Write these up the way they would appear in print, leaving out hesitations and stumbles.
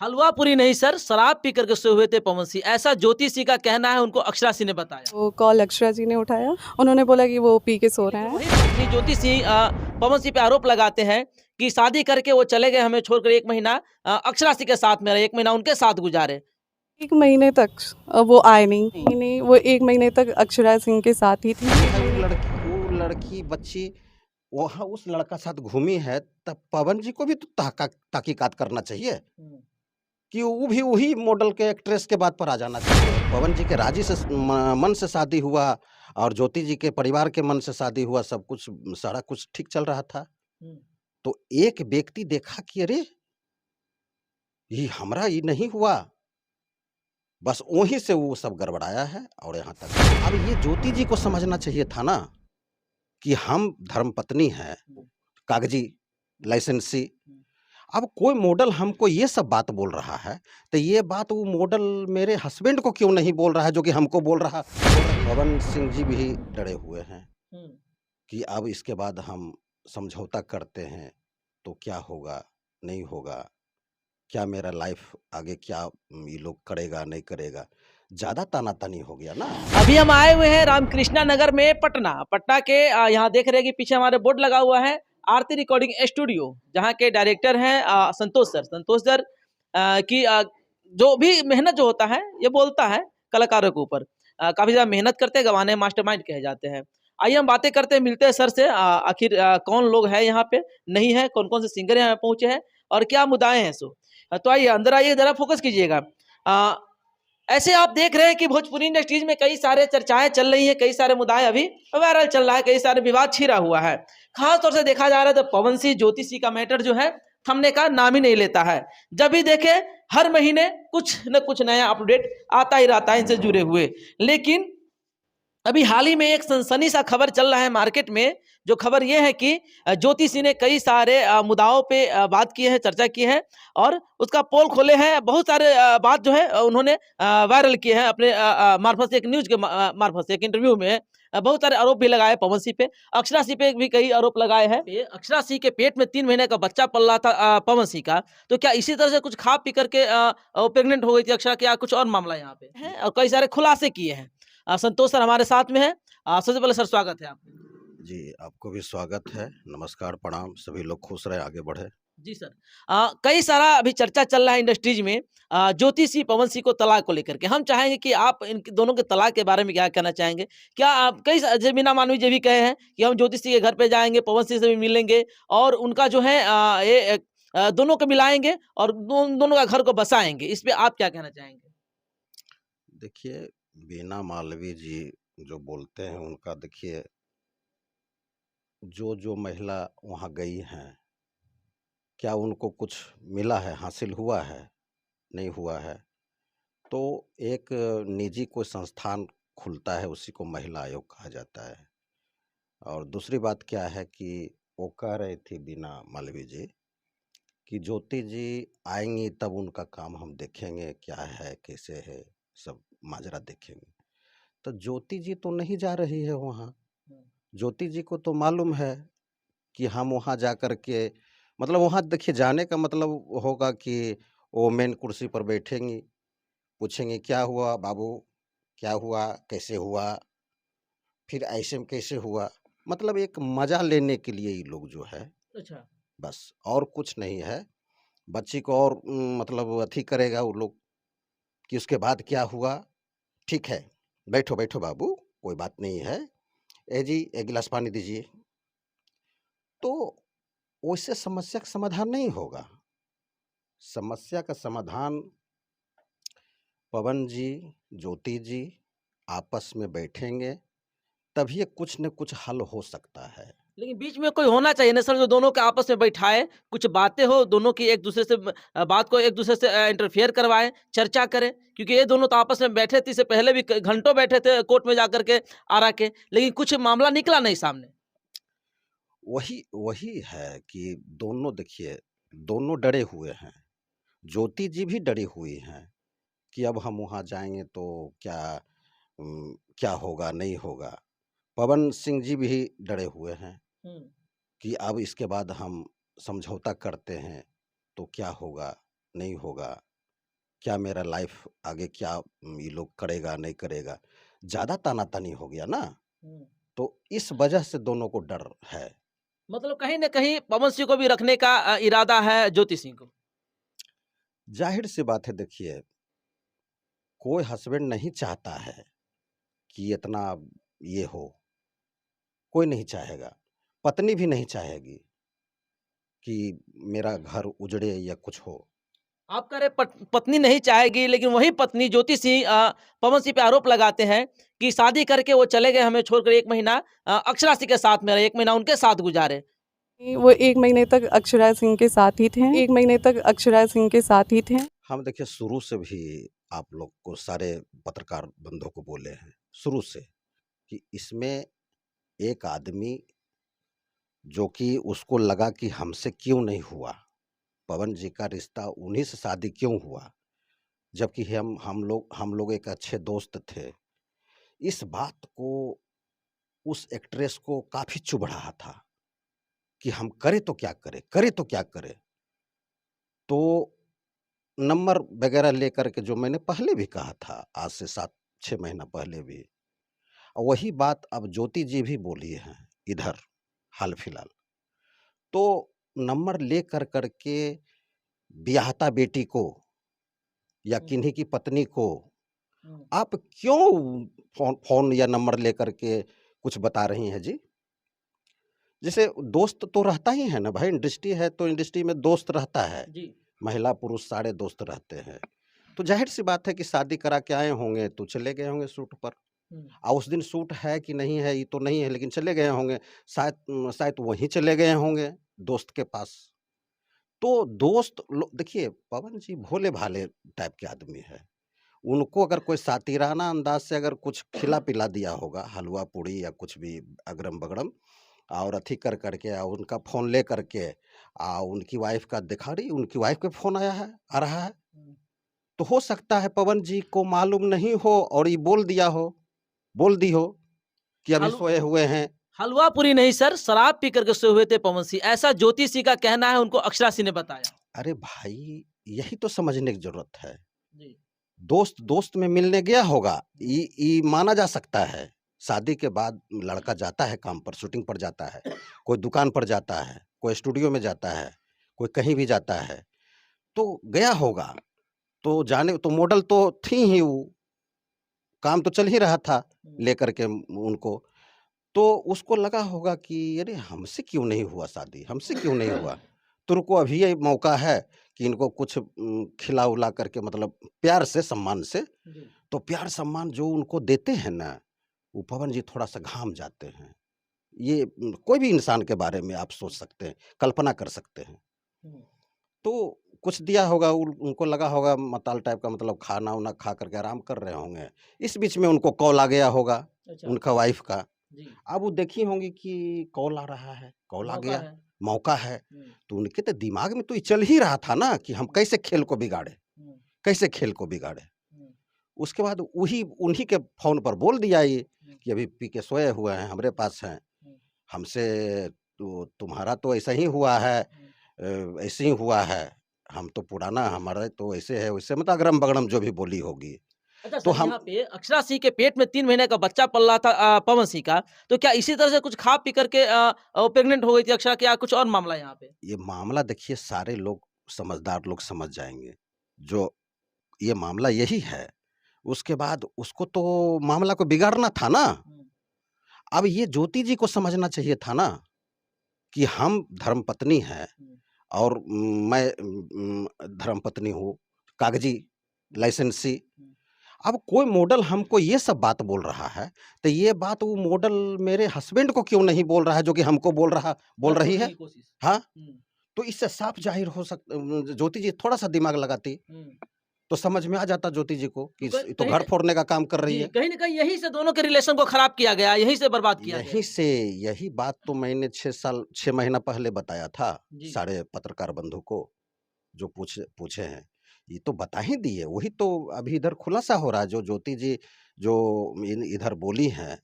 हलवा पूरी नहीं सर, शराब पी करके सोए हुए थे पवन सिंह, ऐसा ज्योति सिंह का कहना है, उनको अक्षरा सिंह ने बताया। वो कॉल अक्षरा जी ने उठाया, उन्होंने बोला कि वो पी के सो रहे लेकिन हैं। वही पत्नी ज्योति सिंह पवन सिंह पे आरोप लगाते हैं कि शादी करके वो चले गए हमें छोड़कर 1 महीना अक्षरा सिंह के साथ में रहे, 1 महीना उनके साथ गुजारे। 1 महीने तक वो आए नहीं, वो 1 महीने तक अक्षरा सिंह के साथ ही थी। है वो लड़की बच्ची वहाँ उस लड़का साथ घूमी है, तब पवन जी को भी तो तहकीकात करना चाहिए कि वो भी वही मॉडल के एक्ट्रेस के बात पर आ जाना चाहिए। पवन जी के राजी से मन से शादी हुआ और ज्योति जी के परिवार के मन से शादी हुआ, सब कुछ सारा कुछ ठीक चल रहा था। तो एक व्यक्ति देखा कि अरे ये हमरा ये नहीं हुआ, बस वहीं से वो सब गड़बड़ाया है और यहाँ तक। अब ये ज्योति जी को समझना चाहिए था ना कि हम धर्मपत्नी हैं, कागजी लाइसेंसी। अब कोई मॉडल हमको ये सब बात बोल रहा है, तो ये बात वो मॉडल मेरे हस्बैंड को क्यों नहीं बोल रहा है, जो कि हमको बोल रहा। पवन सिंह जी भी डरे हुए हैं कि अब इसके बाद हम समझौता करते हैं तो क्या होगा, नहीं होगा, क्या मेरा लाइफ आगे क्या ये लोग करेगा, नहीं करेगा। ज़्यादा तानातानी हो गया ना। अभी हम आए हुए हैं रामकृष्णा नगर में पटना के यहाँ देख रहे हैं कि पीछे हमारे बोर्ड लगा हुआ है आरती रिकॉर्डिंग स्टूडियो, जहाँ के डायरेक्टर हैं संतोष सर की जो भी मेहनत जो होता है ये बोलता है कलाकारों के ऊपर, काफी ज्यादा मेहनत करते हैं, गवाने मास्टरमाइंड कहे जाते हैं। आइए हम बातें करते हैं, मिलते हैं सर से, आखिर कौन लोग हैं यहाँ पे, नहीं है, कौन कौन से सिंगर यहाँ पहुंचे हैं और क्या मुद्दाएं हैं। सो तो आइए अंदर आइए, जरा फोकस कीजिएगा। ऐसे आप देख रहे हैं कि भोजपुरी इंडस्ट्रीज में कई सारे चर्चाएं चल रही हैं, कई सारे मुद्दे अभी वायरल चल रहा है, कई सारे विवाद छिड़ा हुआ है। खास तौर से देखा जा रहा है तो पवन सिंह ज्योति सिंह का मैटर जो है थमने का नाम ही नहीं लेता है। जब भी देखे हर महीने कुछ न कुछ नया अपडेट आता ही रहता है इनसे जुड़े हुए। लेकिन अभी हाल ही में एक सनसनी सा खबर चल रहा है मार्केट में, जो खबर ये है कि ज्योति सिंह ने कई सारे मुद्दाओं पे बात की है, चर्चा की है और उसका पोल खोले हैं। बहुत सारे बात जो है उन्होंने वायरल किए हैं अपने मार्फत से, एक न्यूज के मार्फत से, एक इंटरव्यू में बहुत सारे आरोप भी लगाए पवन सिंह पे, अक्षरा सिंह पे भी कई आरोप लगाए हैं। अक्षरा सिंह के पेट में 3 महीने का बच्चा पल रहा था पवन सिंह का, तो क्या इसी तरह से कुछ खा पी करके प्रेग्नेंट हो गई थी अक्षरा, क्या कुछ और मामला यहाँ पे है? और कई सारे खुलासे किए हैं। संतोष सर हमारे साथ में है। सबसे पहले सर स्वागत है आपका। जी, आपको भी स्वागत है। नमस्कार, प्रणाम। सभी लोग खुश रहे, आगे बढ़े। जी सर, कई सारा अभी चर्चा चल रहा है इंडस्ट्रीज में ज्योति सिंह पवन सिंह को तलाक को लेकर के। हम चाहेंगे कि आप इन दोनों के तलाक के बारे में क्या कहना चाहेंगे? क्या आप कई जमीना मानवी जी भी कहे हैं कि हम ज्योति सिंह के घर पे जाएंगे, पवन सिंह से भी मिलेंगे और उनका जो है दोनों को मिलाएंगे और दोनों का घर को बसाएंगे। इस पे आप क्या कहना चाहेंगे? देखिए, बीना मालवी जी जो बोलते हैं उनका, देखिए जो महिला वहाँ गई हैं, क्या उनको कुछ मिला है, हासिल हुआ है, नहीं हुआ है। तो एक निजी कोई संस्थान खुलता है, उसी को महिला आयोग कहा जाता है। और दूसरी बात क्या है कि वो कह रही थी बीना मालवी जी कि ज्योति जी आएंगी तब उनका काम हम देखेंगे, क्या है, कैसे है, सब माजरा देखेंगे। तो ज्योति जी तो नहीं जा रही है वहाँ। ज्योति जी को तो मालूम है कि हम वहाँ जा कर के, मतलब वहाँ देखिए जाने का मतलब होगा कि वो मेन कुर्सी पर बैठेंगी, पूछेंगे क्या हुआ बाबू, क्या हुआ, कैसे हुआ, फिर ऐसे में कैसे हुआ। मतलब एक मजा लेने के लिए ये लोग जो है, अच्छा। बस और कुछ नहीं है। बच्ची को और मतलब अथी करेगा वो लोग कि उसके बाद क्या हुआ, ठीक है, बैठो बैठो बाबू, कोई बात नहीं है, ए जी एक गिलास पानी दीजिए। तो उससे समस्या का समाधान नहीं होगा। समस्या का समाधान पवन जी, ज्योति जी आपस में बैठेंगे, तभी कुछ न कुछ हल हो सकता है। लेकिन बीच में कोई होना चाहिए ना सर, जो दोनों के आपस में बैठाए, कुछ बातें हो, दोनों की एक दूसरे से बात को एक दूसरे से इंटरफेयर करवाए, चर्चा करें, क्योंकि ये दोनों तो आपस में बैठे थे, इससे पहले भी घंटों बैठे थे कोर्ट में जाकर के आरा के, लेकिन कुछ मामला निकला नहीं सामने। वही वही है कि दोनों, देखिए दोनों डरे हुए हैं। ज्योति जी भी डरी हुई हैं कि अब हम वहाँ जाएंगे तो क्या होगा, नहीं होगा। पवन सिंह जी भी डरे हुए हैं कि अब इसके बाद हम समझौता करते हैं तो क्या होगा, नहीं होगा, क्या मेरा लाइफ आगे क्या ये लोग करेगा नहीं करेगा, ज़्यादा तानातानी हो गया ना, तो इस वजह से दोनों को डर है। मतलब कहीं न कहीं पवन सिंह को भी रखने का इरादा है ज्योति सिंह को। ज़ाहिर सी बात है, देखिए कोई हस्बैंड नहीं चाहता है कि इतना ये हो, कोई नहीं चाहेगा, पत्नी भी नहीं चाहेगी कि मेरा घर उजड़े या कुछ हो। आप कह रहे पत्नी नहीं चाहेगी, लेकिन वही पत्नी ज्योति सिंह पवन सिंह पे आरोप लगाते हैं कि शादी करके वो चले गए हमें छोड़कर 1 महीना अक्षरा सिंह के साथ में रहे, 1 महीना उनके साथ गुजारे। वो 1 महीने तक अक्षरा सिंह के साथ ही थे, 1 महीने तक अक्षरा सिंह के साथ ही थे। हम देखिए शुरू से भी आप लोग को सारे पत्रकार बंधुओं को बोले हैं शुरू से कि इसमें एक आदमी जो कि उसको लगा कि हमसे क्यों नहीं हुआ, पवन जी का रिश्ता उन्हीं से शादी क्यों हुआ, जबकि हम लोग एक अच्छे दोस्त थे। इस बात को उस एक्ट्रेस को काफ़ी चुभ रहा था कि हम करें तो क्या करें, करें तो क्या करें? तो नंबर वगैरह लेकर के जो मैंने पहले भी कहा था, आज से 7-6 महीना पहले भी, और वही बात अब ज्योति जी भी बोली हैं इधर हाल-फिलहाल। तो नंबर ले कर के ब्याहता बेटी को या किन्हीं की पत्नी को आप क्यों फ़ोन या नंबर लेकर के कुछ बता रही हैं जी? जैसे दोस्त तो रहता ही है ना भाई, इंडस्ट्री है तो इंडस्ट्री में दोस्त रहता है। जी। महिला पुरुष सारे दोस्त रहते हैं। तो ज़ाहिर-सी बात है कि शादी करा के आए होंगे तो चले गए होंगे शूट पर। उस दिन शूट है कि नहीं है ये तो नहीं है, लेकिन चले गए होंगे। शायद वहीं चले गए होंगे दोस्त के पास। तो दोस्त लो देखिए पवन जी भोले-भाले टाइप के आदमी हैं। उनको अगर कोई सातिराना अंदाज़ से अगर कुछ खिला-पिला दिया होगा, हलवा-पूड़ी या कुछ भी अगरम-बगरम और अथी कर के उनका फ़ोन ले करके उनकी वाइफ़ का दिखा रही, उनकी वाइफ़ का फ़ोन आ रहा है। तो हो सकता है पवन जी को मालूम नहीं हो और ये बोल दी हो कि अभी हलु सोए हुए हैं। हलवा पूरी नहीं सर, शराब पी करके सोए हुए थे पवन सिंह। ऐसा ज्योति सिंह का कहना है, उनको अक्षरा सिंह ने बताया। अरे भाई, यही तो समझने की ज़रूरत है। जी। दोस्त दोस्त में मिलने गया होगा, ये माना जा सकता है। शादी के बाद लड़का जाता है काम पर, शूटिंग पर जाता है, कोई दुकान पर जाता है, कोई स्टूडियो में जाता है, कोई कहीं भी जाता है, तो गया होगा। तो जाने तो मॉडल तो थी ही वो, काम तो चल ही रहा था लेकर के उनको। तो उसको लगा होगा कि अरे हमसे क्यों नहीं हुआ शादी, हमसे क्यों नहीं हुआ? तो रुको अभी ये मौका है कि इनको कुछ खिला-उला करके मतलब प्यार से, सम्मान से, तो प्यार सम्मान जो उनको देते हैं ना, वो पवन जी थोड़ा-सा घाम जाते हैं। ये कोई भी इंसान के बारे में आप सोच सकते हैं, कल्पना कर सकते हैं। तो कुछ दिया होगा उनको लगा होगा मताल टाइप का, मतलब खाना-वाना खा कर के आराम कर रहे होंगे। इस बीच में उनको कॉल आ गया होगा, अच्छा। उनका वाइफ़ का। जी। अब वो देखी होंगी कि कॉल आ रहा है, कॉल आ मौका गया, है। मौका है, तो उनके तो दिमाग में तो ये चल ही रहा था ना कि हम कैसे खेल को बिगाड़ें, कैसे खेल को बिगाड़ें। उसके बाद वही उन्हीं के फ़ोन पर बोल दिया ये कि अभी पी के सोए हुए हैं, हमारे पास हैं, हमसे तो तुम्हारा तो ऐसा ही हुआ है, ऐसे ही हुआ है, हम तो पुराना, हमारा तो ऐसे है, वैसे, मतलब अगरम-बगरम जो भी बोली होगी। अच्छा तो सर, हम यहाँ पे अक्षरा सिंह के पेट में 3 महीने का बच्चा पल रहा था पवन सिंह का, तो क्या इसी तरह से कुछ खा पी करके प्रेग्नेंट हो गई थी अक्षरा, क्या कुछ और मामला है यहाँ पे? ये मामला देखिए सारे लोग समझदार लोग समझ जाएँगे, जो ये मामला यही है। उसके बाद उसको तो मामला को बिगाड़ना था ना। अब ये ज्योति जी को समझना चाहिए था ना कि हम धर्मपत्नी हैं और मैं धर्मपत्नी हूँ, कागजी लाइसेंसी। अब कोई मॉडल हमको ये सब बात बोल रहा है, तो ये बात वो मॉडल मेरे हस्बैंड को क्यों नहीं बोल रहा है, जो कि हमको बोल घर रही छोड़ने है? की कोशिश। हाँ, हुँ, तो इससे साफ ज़ाहिर हो ज्योति जी थोड़ा-सा दिमाग लगाती, तो समझ में आ जाता ज्योति जी को कि तो ये तो घर फोड़ने का काम कर रही जी, है। कहीं न कहीं यहीं से दोनों के रिलेशन को खराब किया गया, यहीं से बर्बाद किया गया। यही बात तो मैंने 6 महीना पहले बताया था, जी। सारे पत्रकार बंधु को, जो पूछे हैं। ये तो बता ही दिए, वही तो अभी इधर खुलासा हो रहा है, जो ज्योति जी जो इधर बोली हैं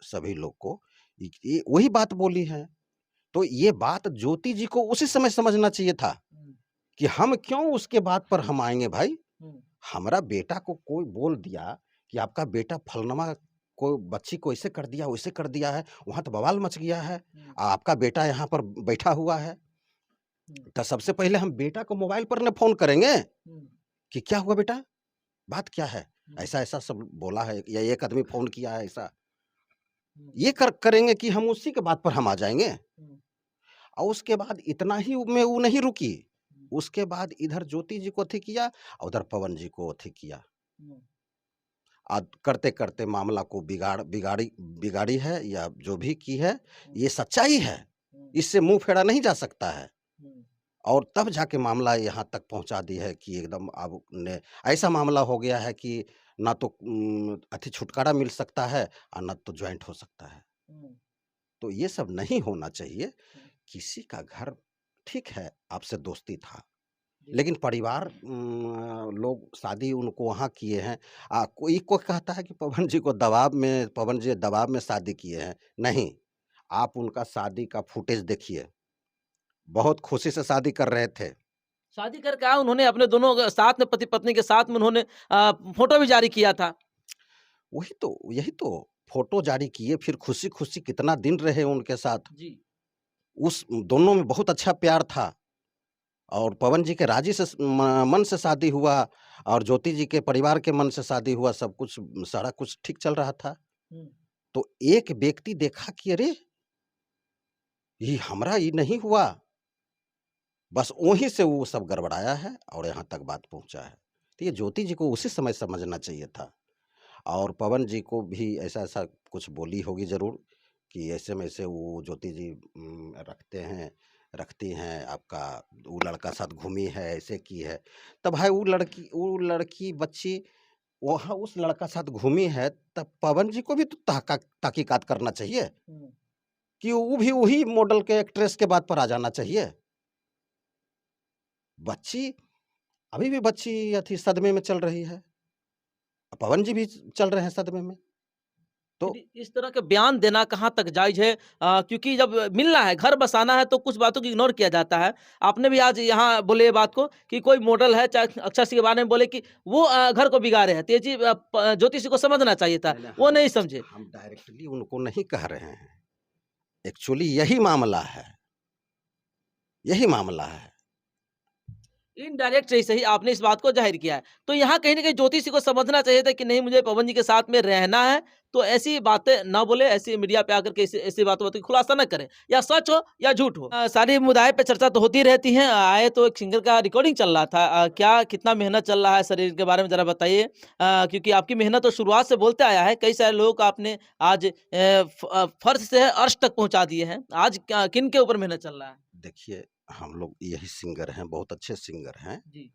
सभी लोग को, ये वही बात बोली हैं। तो ये बात ज्योति जी को उसी समय समझना चाहिए था कि हम क्यों उसके बात पर हम आएंगे भाई। हम्म, हमारा बेटा को कोई बोल दिया कि आपका बेटा फलनमा कोई बच्ची को ऐसे कर दिया वैसे कर दिया है, वहां तो बवाल मच गया है। हम्म, आपका बेटा यहाँ पर बैठा हुआ है, हम्म, तो सबसे पहले हम बेटा को मोबाइल पर न फोन करेंगे हम्म, कि क्या हुआ बेटा, बात क्या है, हम्म, ऐसा ऐसा सब बोला है या एक आदमी फोन किया है ऐसा। हम्म, ये करेंगे कि हम उसी के बात पर हम आ जाएंगे। हम्म, और उसके बाद इतना ही में वो नहीं रुकी, हम्म, उसके बाद इधर ज्योति जी को अथी किया और उधर पवन जी को अथी किया। हम्म, आज करते करते मामला को बिगाड़ी बिगाड़ी है या जो भी की है, ये सच्चाई है, हम्म, इससे मुंह फेरा नहीं जा सकता है। हम्म, और तब जाके मामला यहाँ तक पहुँचा दी है कि एकदम अब ने ऐसा मामला हो गया है कि ना तो अथी छुटकारा मिल सकता है और ना तो जॉइंट हो सकता है। हम्म, तो ये सब नहीं होना चाहिए। हम्म, किसी का घर ठीक है, आपसे दोस्ती था, जी, लेकिन परिवार लोग शादी उनको वहाँ किए हैं। कोई कहता है कि पवन जी दबाव में शादी किए हैं। नहीं, आप उनका शादी का फुटेज देखिए, बहुत खुशी से शादी कर रहे थे। शादी करके आए उन्होंने अपने दोनों साथ में पति पत्नी के साथ में उन्होंने फोटो भी जारी किया था। यही तो फोटो जारी किए, फिर खुशी-खुशी कितना दिन रहे उनके साथ। जी, उस दोनों में बहुत अच्छा प्यार था और पवन जी के राजी से मन से शादी हुआ और ज्योति जी के परिवार के मन से शादी हुआ, सब कुछ सारा कुछ ठीक चल रहा था। हम्म, तो एक व्यक्ति देखा कि अरे! ये हमरा ये नहीं हुआ, बस वहीं से वो सब गड़बड़ाया है और यहाँ तक बात पहुँचा है। तो ये ज्योति जी को उसी समय समझना चाहिए था और पवन जी को भी ऐसा-ऐसा कुछ बोली होगी ज़रूर कि ऐसे में ऐसे वो ज्योति जी रखती हैं, आपका वो लड़का साथ घूमी है, ऐसे की है। तब भाई वो लड़की बच्ची वहाँ उस लड़का साथ घूमी है, तब पवन जी को भी तो तहकीकात करना चाहिए हम्म, कि वो भी वही मॉडल के एक्ट्रेस के बात पर आ जाना चाहिए। बच्ची अभी भी बच्ची अथी सदमे में चल रही है। पवन जी भी चल रहे हैं सदमे में। तो फिर इस तरह के बयान देना कहाँ तक जायज़ है? क्योंकि जब मिलना है, घर बसाना है तो कुछ बातों को इग्नोर किया जाता है। आपने भी आज यहाँ बोले ये बात को कि कोई मॉडल है, चाहे अक्षय सिंह के बारे में बोले कि वो घर को बिगाड़े हैं। तो ये चीज़ ज्योतिषी को समझना चाहिए था, नहीं, वो नहीं समझे। हम डायरेक्टली उनको नहीं कह रहे हैं। एक्चुअली यही मामला है, यही मामला है। इनडायरेक्ट से ही सही आपने इस बात को ज़ाहिर किया है। तो यहाँ कहीं न कहीं ज्योतिषी को समझना चाहिए था कि नहीं मुझे पवन जी के साथ में रहना है, तो ऐसी बातें ना बोले, ऐसी मीडिया पे आकर के ऐसी बातों का खुलासा ना करें, या सच हो या झूठ हो। सारी मुद्दाएँ पे चर्चा तो होती रहती है। आए तो एक सिंगर का रिकॉर्डिंग चल रहा था। क्या कितना मेहनत चल रहा है शरीर के बारे में ज़रा बताइए? क्योंकि आपकी मेहनत तो शुरुआत से बोलते आया है, कई सारे लोगों को आपने आज फर्श से अर्श तक पहुँचा दिए हैं। आज क्या किन के ऊपर मेहनत चल रहा है? देखिए, हम लोग यही सिंगर हैं, बहुत अच्छे सिंगर हैं जी।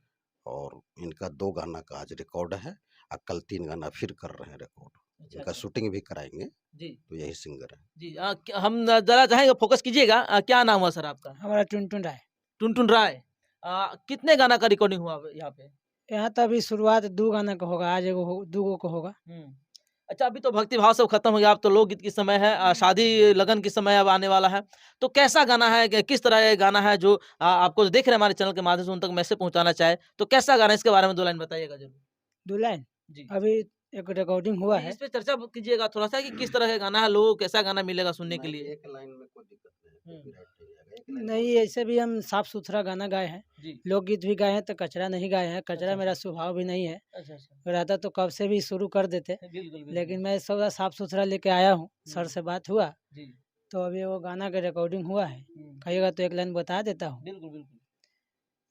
और इनका 2 गाना का आज रिकॉर्ड है और कल 3 गाना फिर कर रहे हैं रिकॉर्ड। अच्छा, इनका अच्छा। शूटिंग भी कराएँगे, जी। तो यही सिंगर हैं। जी हम ज़रा चाहेंगे फोकस कीजिएगा। क्या नाम हुआ सर आपका? हमारा टुनटुन राय। टुनटुन राय। कितने गाना का रिकॉर्डिंग हुआ यहाँ पे? यहाँ तो अभी शुरुआत 2 गाना का होगा, आज एगो हो 2 गो का होगा। हुँ। अच्छा अभी तो भक्ति भाव सब खत्म हो गया, अब तो लोकगीत की समय है, शादी लगन की समय अब आने वाला है। तो कैसा गाना है, किस तरह ये गाना है जो आपको जो देख रहे हैं हमारे चैनल के माध्यम से उन तक मैसेज पहुँचाना चाहे, तो कैसा गाना है इसके बारे में 2 लाइन बताइएगा ज़रूर? 2 लाइन जी। अभी एक रिकॉर्डिंग हुआ जी, है। इस पे चर्चा कीजिएगा थोड़ा-सा कि किस तरह का गाना है, लोगों को कैसा गाना मिलेगा सुनने के नहीं, लिए? एक लाइन में कोई दिक्कत नहीं है, हुँ। कॉपीराइट नहीं आएगा। एक लाइन नहीं, बोल ऐसे भी हम साफ-सुथरा गाना गाए हैं। जी। लोकगीत भी गाए हैं, तो कचरा नहीं गाए हैं। अच्छा, कचरा मेरा अच्छा। स्वभाव भी नहीं है। अच्छा, अच्छा। रहता तो कब से भी शुरू कर देते, बिल्कुल, बिल्कुल। लेकिन मैं थोड़ा साफ-सुथरा लेके आया हूँ। सर हुँ। से बात हुआ, जी। तो अभी वो गाना का रिकॉर्डिंग हुआ है। हुँ। कहिएगा तो एक लाइन बता देता हूँ। बिल्कुल, बिल्कुल।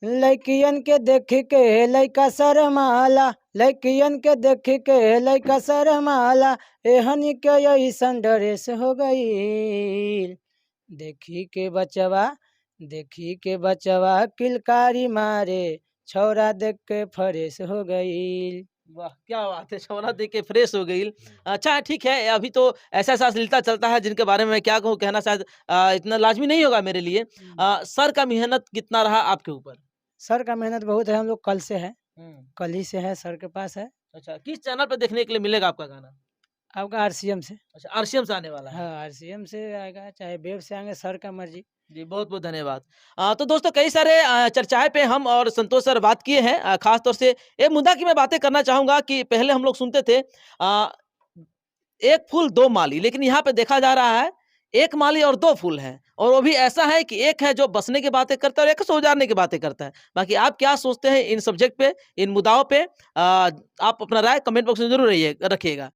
लइकियन के देख के लइका शरमाला, लइकियन के देख के लइका शरमाला, एहनी के अइसन ड्रेस हो गईल। देखी के बचवा किलकारी मारे, छौरा देख के फरेस हो गईल। वाह! क्या बात है, छौरा देख के फ्रेश हो गई। अच्छा ठीक है, अभी तो ऐसा-ऐसा अश्लीलता चलता है जिनके बारे में मैं क्या कहूँ, कहना शायद इतना लाज़मी नहीं होगा मेरे लिए। सर का मेहनत कितना रहा आपके ऊपर? सर का मेहनत बहुत है, हम लोग कल से हैं, हुँ। कल ही से है, सर के पास है। अच्छा, किस चैनल पे देखने के लिए मिलेगा आपका गाना? आपका आरसीएम से। अच्छा, आरसीएम से आने वाला है। हाँ, आरसीएम से आएगा, चाहे वेब से आएँगे, सर का मर्ज़ी। जी, बहुत-बहुत धन्यवाद। तो दोस्तों कई सारे चर्चाएँ पे हम और संतोष सर बात किए हैं। ख़ास तौर से एक मुद्दा की मैं बातें करना चाहूँगा कि पहले हम लोग सुनते थे एक फूल दो माली, लेकिन यहाँ पे देखा जा रहा है एक माली और दो फूल हैं और वो भी ऐसा है कि एक है जो बसने की बातें करता है और एक सो जाने की बातें करता है। बाकी आप क्या सोचते हैं इन सब्जेक्ट पे, इन मुद्दाओं पे? आप अपना राय कमेंट बॉक्स में ज़रूर रहिए रखिएगा।